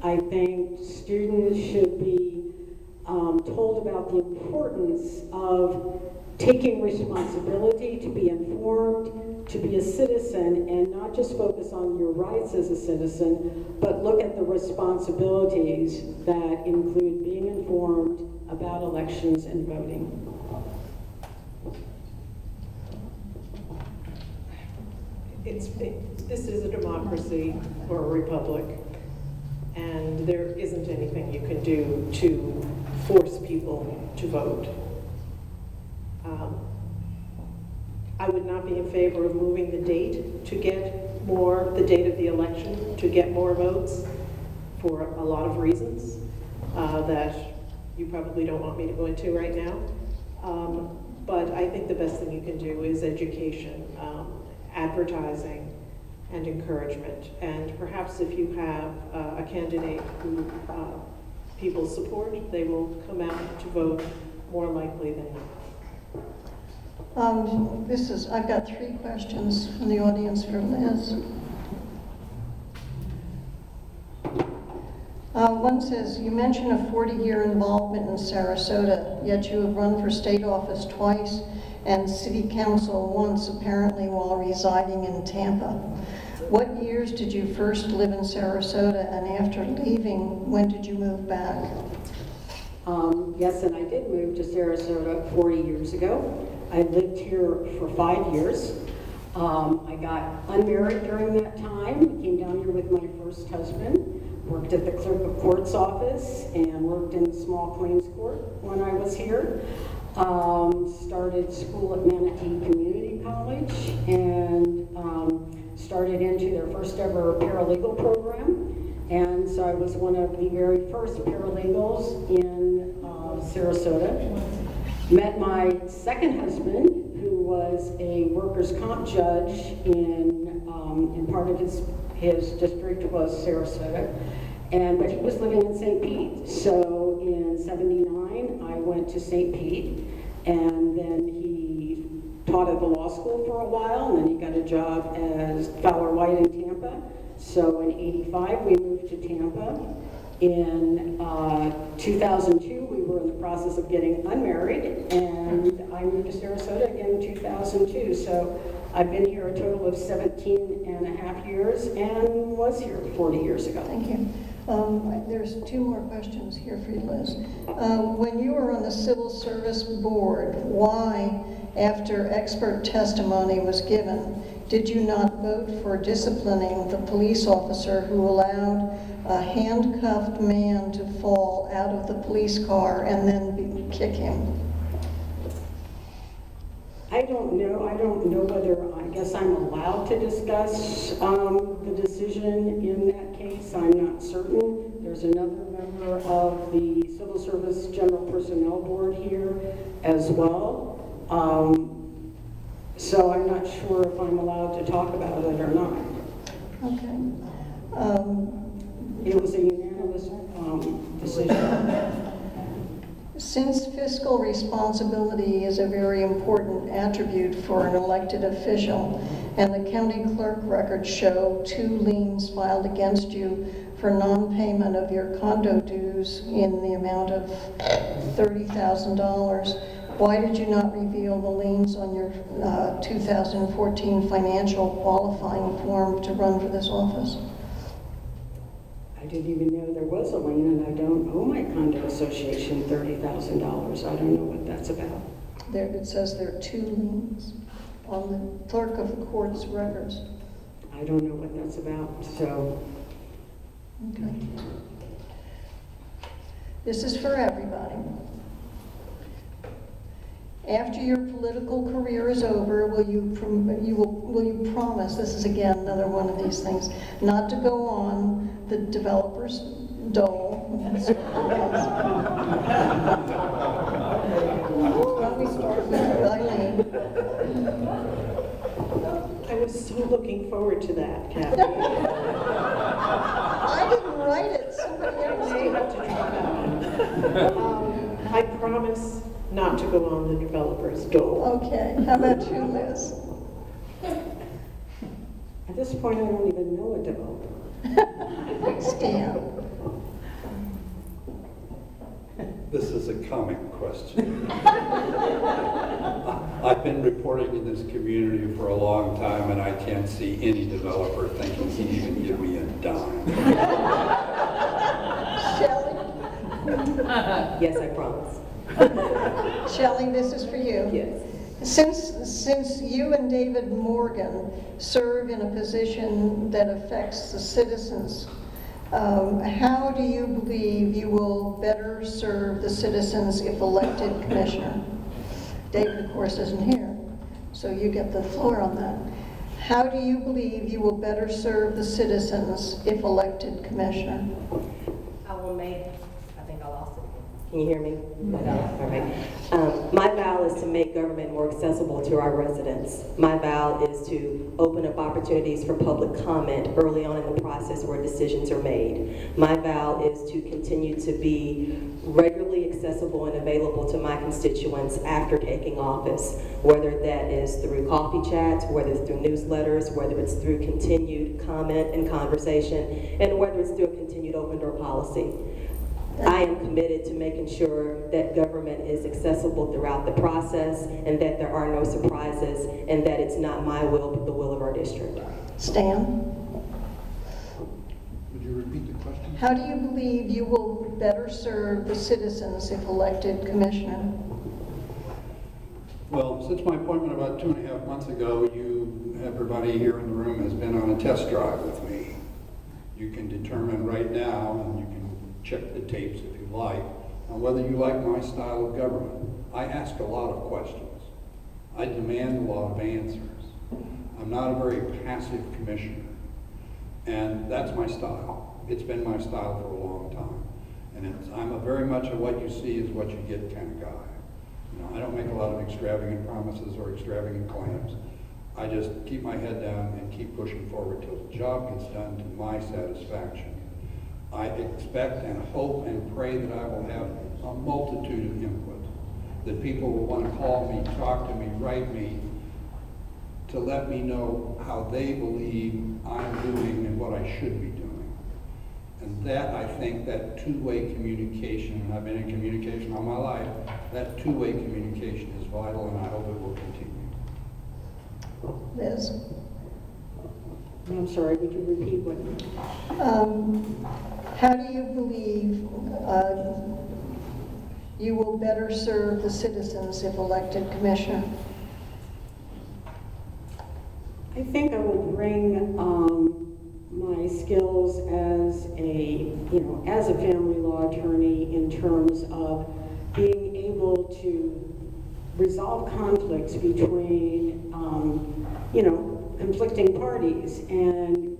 I think students should be told about the importance of taking responsibility to be informed, to be a citizen, and not just focus on your rights as a citizen, but look at the responsibilities that include being informed about elections and voting. This is a democracy or a republic, and there isn't anything you can do to force people to vote. I would not be in favor of moving the date to get the date of the election, to get more votes for a lot of reasons that you probably don't want me to go into right now. But I think the best thing you can do is education, advertising, and encouragement. And perhaps if you have a candidate who people support, they will come out to vote more likely than not. I've got 3 questions from the audience for Liz. One says, you mentioned a 40-year involvement in Sarasota, yet you have run for state office twice and city council once, apparently while residing in Tampa. What years did you first live in Sarasota, and after leaving, when did you move back? Yes, and I did move to Sarasota 40 years ago. I lived here for 5 years. I got unmarried during that time, came down here with my first husband, worked at the clerk of court's office, and worked in the small claims court when I was here. Started school at Manatee Community College, and started into their first ever paralegal program. And so I was one of the very first paralegals in Sarasota. Met my second husband, who was a workers' comp judge in part of his district was Sarasota, but he was living in St. Pete. So in '79, I went to St. Pete, and then he taught at the law school for a while, and then he got a job as Fowler White in Tampa. So in '85, we moved to Tampa. In 2002, we were in the process of getting unmarried, and I moved to Sarasota again in 2002. So I've been here a total of 17 and a half years and was here 40 years ago. Thank you. There's 2 more questions here for you, Liz. When you were on the Civil Service Board, why, after expert testimony was given, did you not vote for disciplining the police officer who allowed a handcuffed man to fall out of the police car and then kick him? I don't know. I don't know whether, I guess I'm allowed to discuss the decision in that case. I'm not certain. There's another member of the Civil Service General Personnel Board here as well. So I'm not sure if I'm allowed to talk about it or not. Okay. It was a unanimous decision. Since fiscal responsibility is a very important attribute for an elected official, and the county clerk records show 2 liens filed against you for non-payment of your condo dues in the amount of $30,000, why did you not reveal the liens on your 2014 financial qualifying form to run for this office? I didn't even know there was a lien, and I don't owe my condo association $30,000. I don't know what that's about. There, it says there are 2 liens on the clerk of the court's records. I don't know what that's about, so. Okay. This is for everybody. After your political career is over, will you promise, this is again another one of these things, not to go on the developer's dole? Let me start with Eileen. I was so looking forward to that, Kathy. I didn't write it, somebody else You have to try that. I promise not to go on the developer's dole. Okay, how about you, Liz? At this point, I don't even know a developer. Stan? This is a comic question. I've been reporting in this community for a long time, and I can't see any developer thinking he'd even give me a dime. Shelley? Yes, I promise. Shelley, this is for you. Yes. Since you and David Morgan serve in a position that affects the citizens, how do you believe you will better serve the citizens if elected commissioner? David, of course, isn't here, so you get the floor on that. How do you believe you will better serve the citizens if elected commissioner? I will make, I think I lost it. Can you hear me? All right. My vow is to make government more accessible to our residents. My vow is to open up opportunities for public comment early on in the process where decisions are made. My vow is to continue to be regularly accessible and available to my constituents after taking office, whether that is through coffee chats, whether it's through newsletters, whether it's through continued comment and conversation, and whether it's through a continued open door policy. I am committed to making sure that government is accessible throughout the process and that there are no surprises and that it's not my will but the will of our district. Stan? Would you repeat the question? How do you believe you will better serve the citizens if elected commissioner? Well, since my appointment about 2.5 months ago, everybody here in the room has been on a test drive with me. You can determine right now, and you can check the tapes if you like, on whether you like my style of government. I ask a lot of questions. I demand a lot of answers. I'm not a very passive commissioner. And that's my style. It's been my style for a long time. And I'm a very much a what you see is what you get kind of guy. I don't make a lot of extravagant promises or extravagant claims. I just keep my head down and keep pushing forward till the job gets done to my satisfaction. I expect and hope and pray that I will have a multitude of input, that people will want to call me, talk to me, write me, to let me know how they believe I'm doing and what I should be doing. And that, I think, that two-way communication, and I've been in communication all my life, that two-way communication is vital, and I hope it will continue. Liz? I'm sorry, would you repeat what? How do you believe you will better serve the citizens if elected commissioner? I think I will bring my skills as a family law attorney in terms of being able to resolve conflicts between, conflicting parties and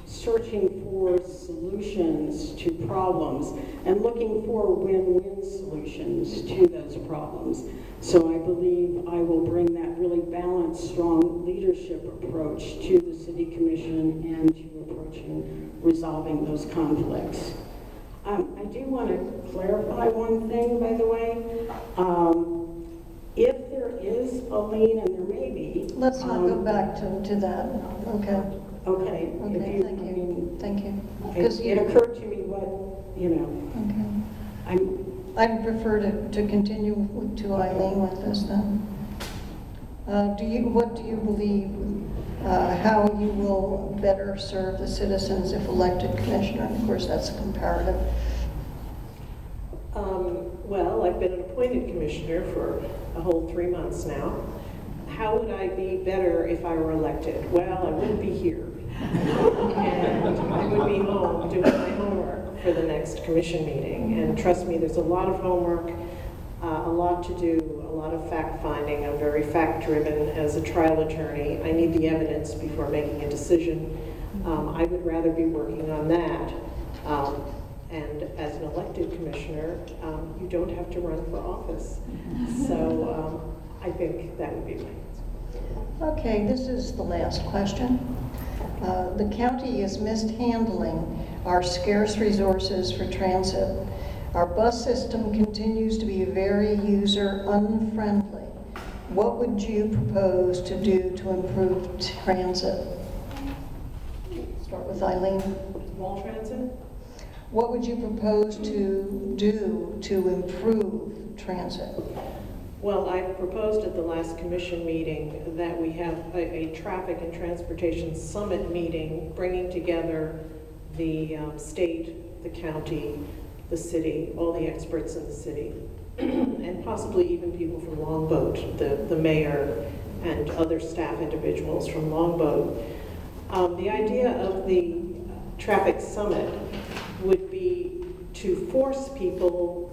searching for solutions to problems and looking for win-win solutions to those problems. So I believe I will bring that really balanced, strong leadership approach to the City Commission and to approaching resolving those conflicts. I do want to clarify one thing, by the way. If there is a lien, and there may be. Let's not go back to that. Okay. Okay. Okay, thank you. Thank you. It occurred to me what, Okay. I'd prefer to continue to Eileen with this then. What do you believe, how you will better serve the citizens if elected commissioner? Of course, that's a comparative. Well, I've been an appointed commissioner for a whole 3 months now. How would I be better if I were elected? Well, I wouldn't be here. And I would be home doing my homework for the next commission meeting. And trust me, there's a lot of homework, a lot to do, a lot of fact-finding. I'm very fact-driven as a trial attorney. I need the evidence before making a decision. I would rather be working on that. And as an elected commissioner, you don't have to run for office. So I think that would be my answer. Okay, this is the last question. The county is mishandling our scarce resources for transit. Our bus system continues to be very user-unfriendly. What would you propose to do to improve transit? Start with Eileen. Small transit? What would you propose to do to improve transit? Well, I proposed at the last commission meeting that we have a traffic and transportation summit meeting, bringing together the state, the county, the city, all the experts in the city, and possibly even people from Longboat, the mayor and other staff individuals from Longboat. The idea of the traffic summit would be to force people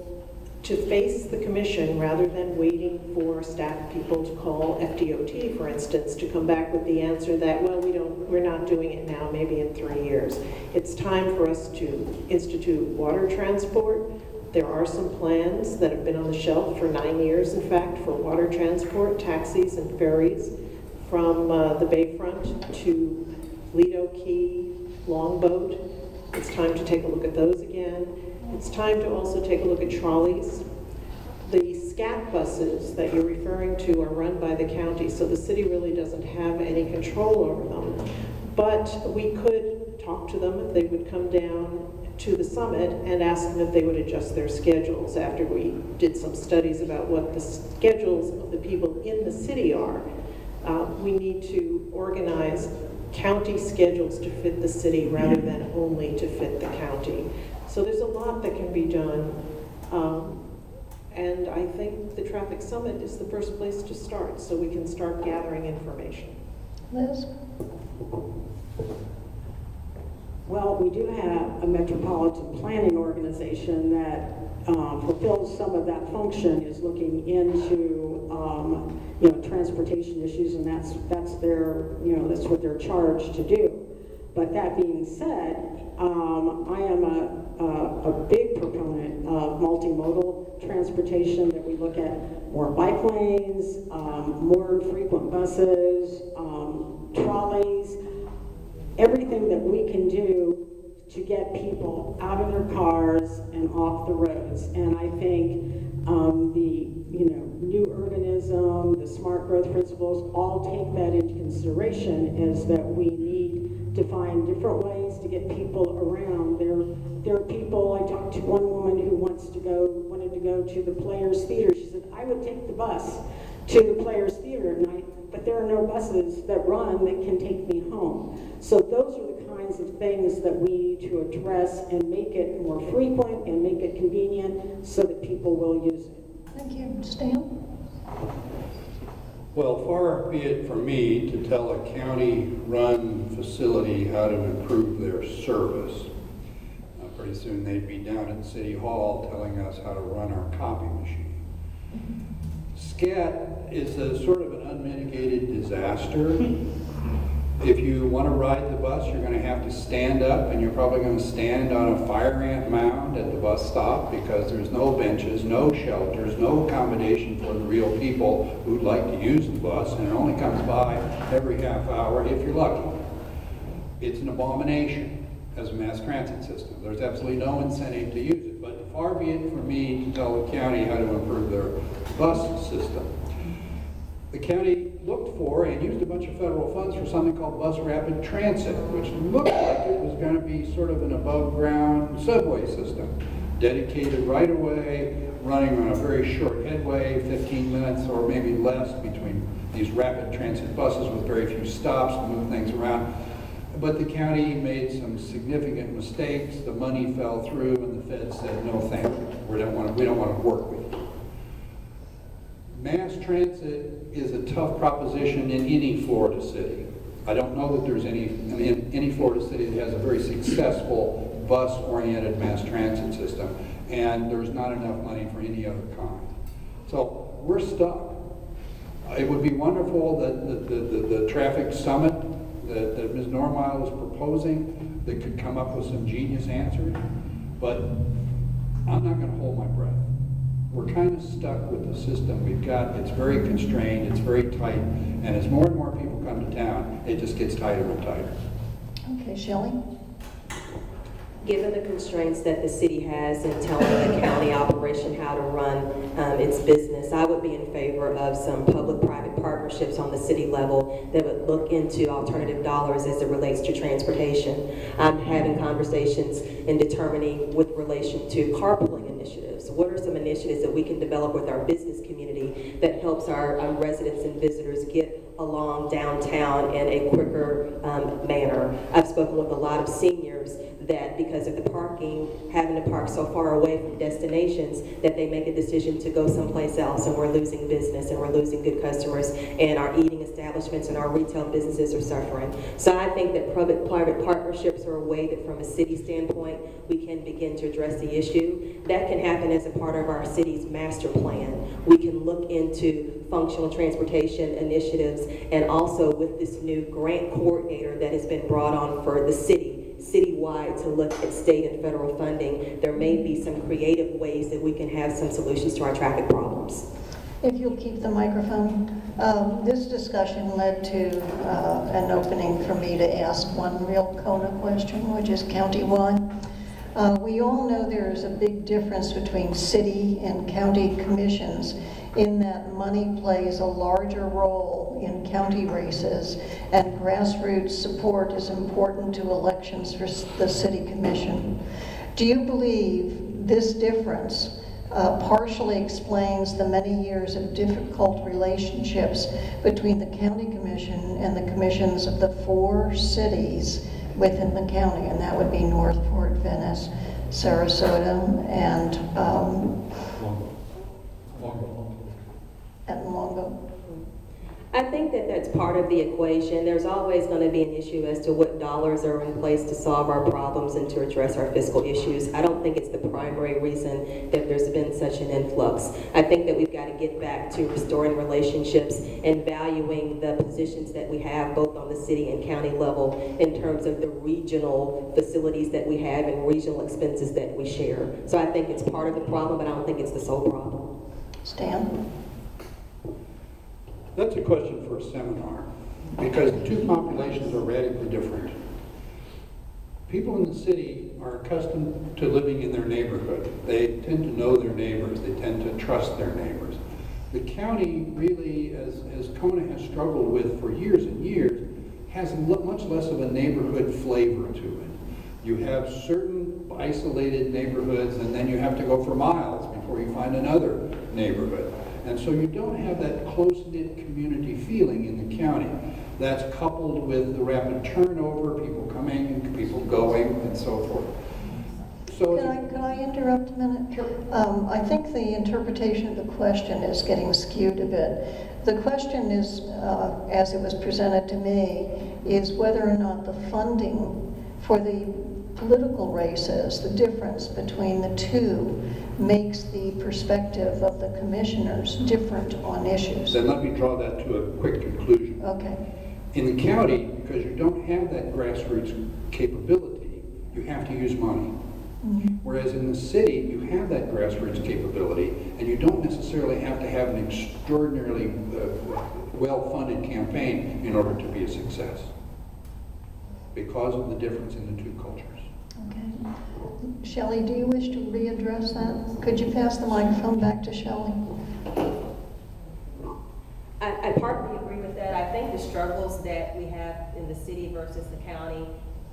to face the commission rather than waiting for staff people to call FDOT, for instance, to come back with the answer that, well, we're not doing it now, maybe in 3 years. It's time for us to institute water transport. There are some plans that have been on the shelf for 9 years, in fact, for water transport, taxis and ferries from the Bayfront to Lido Key, Longboat. It's time to take a look at those again. It's time to also take a look at trolleys. The SCAT buses that you're referring to are run by the county, so the city really doesn't have any control over them. But we could talk to them if they would come down to the summit and ask them if they would adjust their schedules after we did some studies about what the schedules of the people in the city are. We need to organize county schedules to fit the city rather than only to fit the county. So there's a lot that can be done, and I think the traffic summit is the first place to start, so we can start gathering information. Liz? Well, we do have a metropolitan planning organization that fulfills some of that function, is looking into transportation issues, and that's their, that's what they're charged to do. But that being said, I am a big proponent of multimodal transportation, that we look at more bike lanes, more frequent buses, trolleys, everything that we can do to get people out of their cars and off the roads. And I think the new urbanism, the smart growth principles all take that into consideration, is that we need to find different ways to get people around. There are people, I talked to one woman who wanted to go to the Players Theater. She said, I would take the bus to the Players Theater at night, but there are no buses that run that can take me home. So those are the kinds of things that we need to address and make it more frequent and make it convenient so that people will use it. Thank you. Stan? Well, far be it from me to tell a county-run facility how to improve their service. Pretty soon they'd be down at City Hall telling us how to run our copy machine. SCAT is a sort of an unmitigated disaster. If you want to ride the bus, you're going to have to stand up, and you're probably going to stand on a fire ant mound at the bus stop, because there's no benches, no shelters, no accommodation for the real people who'd like to use the bus, and it only comes by every half hour if you're lucky. It's an abomination as a mass transit system. There's absolutely no incentive to use it, but far be it from me to tell the county how to improve their bus system. The county looked for and used a bunch of federal funds for something called Bus Rapid Transit, which looked like it was going to be sort of an above-ground subway system, dedicated right away, running on a very short headway, 15 minutes or maybe less between these rapid transit buses with very few stops to move things around. But the county made some significant mistakes. The money fell through, and the Fed said, no thank you. We don't want to work with you. Mass transit is a tough proposition in any Florida city. I don't know that there's any Florida city that has a very successful bus-oriented mass transit system, and there's not enough money for any other kind. So we're stuck. It would be wonderful that the traffic summit that Ms. Normile is proposing, that could come up with some genius answers, but I'm not going to hold my breath. We're kind of stuck with the system we've got. It's very constrained, it's very tight, and as more and more people come to town, it just gets tighter and tighter. Okay, Shelley? Given the constraints that the city has in telling the county operation how to run its business, I would be in favor of some public-private partnerships on the city level that would look into alternative dollars as it relates to transportation. I'm having conversations in determining with relation to carpooling initiatives. What are some initiatives that we can develop with our business community that helps our residents and visitors get along downtown in a quicker manner? I've spoken with a lot of seniors that because of the parking, having to park so far away from destinations, that they make a decision to go someplace else, and we're losing business and we're losing good customers, and our eating establishments and our retail businesses are suffering. So I think that public-private partnerships are a way that from a city standpoint, we can begin to address the issue. That can happen as a part of our city's master plan. We can look into functional transportation initiatives, and also with this new grant coordinator that has been brought on for the citywide to look at state and federal funding, there may be some creative ways that we can have some solutions to our traffic problems. If you'll keep the microphone. This discussion led to an opening for me to ask one real CONA question, which is county-wide. We all know there is a big difference between city and county commissions in that money plays a larger role in county races, and grassroots support is important to elections for the city commission. Do you believe this difference partially explains the many years of difficult relationships between the county commission and the commissions of the 4 cities within the county, and that would be Northport, Venice, Sarasota, and Longo? I think that that's part of the equation. There's always going to be an issue as to what dollars are in place to solve our problems and to address our fiscal issues. I don't think it's the primary reason that there's been such an influx. I think that we've got to get back to restoring relationships and valuing the positions that we have both on the city and county level in terms of the regional facilities that we have and regional expenses that we share. So I think it's part of the problem, but I don't think it's the sole problem. Stan? That's a question for a seminar, because the two populations are radically different. People in the city are accustomed to living in their neighborhood. They tend to know their neighbors. They tend to trust their neighbors. The county really, as CONA has struggled with for years and years, has much less of a neighborhood flavor to it. You have certain isolated neighborhoods, and then you have to go for miles before you find another neighborhood. And so you don't have that close-knit community feeling in the county. That's coupled with the rapid turnover, people coming, people going, and so forth. So Could I interrupt a minute? Sure. I think the interpretation of the question is getting skewed a bit. The question is, as it was presented to me, is whether or not the funding for the political races, the difference between the two, makes the perspective of the commissioners different on issues. then let me draw that to a quick conclusion. Okay. In the county, because you don't have that grassroots capability, you have to use money. Mm-hmm. Whereas in the city, you have that grassroots capability, and you don't necessarily have to have an extraordinarily well-funded campaign in order to be a success, because of the difference in the two cultures. Okay. Shelley, do you wish to readdress that? Could you pass the microphone back to Shelley? I partly agree with that. I think the struggles that we have in the city versus the county,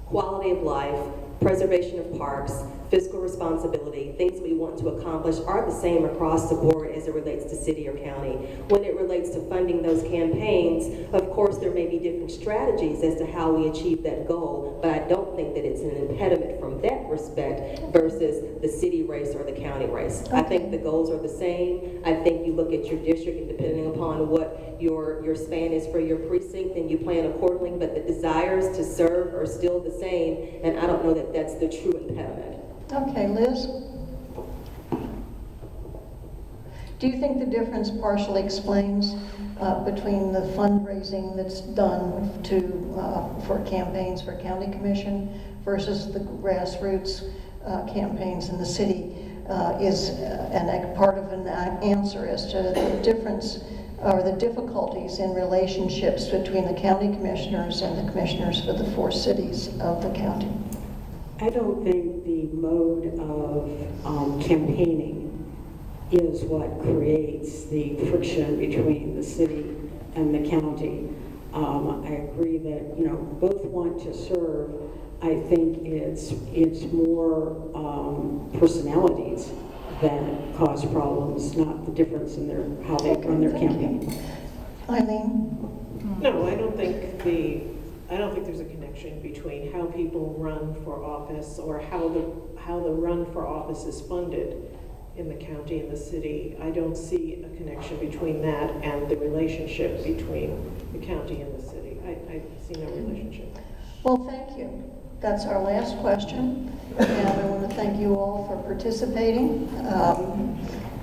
quality of life, preservation of parks, fiscal responsibility, things we want to accomplish are the same across the board as it relates to city or county. When it relates to funding those campaigns, of course there may be different strategies as to how we achieve that goal, but I don't think that it's an impediment from that respect versus the city race or the county race. Okay. I think the goals are the same. I think you look at your district, and depending upon what your span is for your precinct, then you plan accordingly, but the desires to serve are still the same, and I don't know that that's the true impediment. Okay, Liz? Do you think the difference partially explains between the fundraising that's done for campaigns for county commission versus the grassroots campaigns in the city is part of an answer as to the difference or the difficulties in relationships between the county commissioners and the commissioners for the 4 cities of the county? I don't think the mode of campaigning is what creates the friction between the city and the county. I agree that, you know, both want to serve. I think it's more personalities that cause problems, not the difference in how they run their campaign. Eileen? No, I don't think there's a connection between how people run for office or how the run for office is funded in the county and the city. I don't see a connection between that and the relationship between the county and the city. I see no relationship. Well, thank you. That's our last question. And I want to thank you all for participating.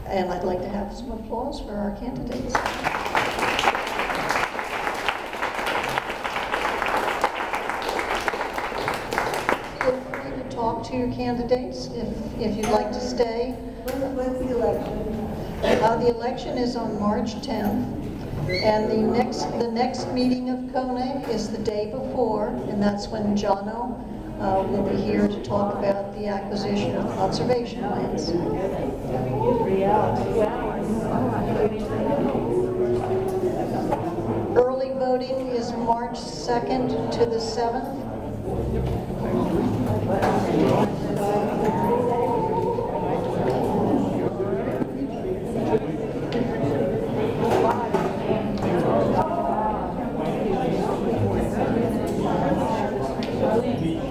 And I'd like to have some applause for our candidates. Feel free to talk to your candidates if you'd like to stay. When's the election? The election is on March 10th. And the next meeting of CONA is the day before, and that's when Jono will be here to talk about the acquisition of conservation lands. Early voting is March 2nd to the 7th. Thank you.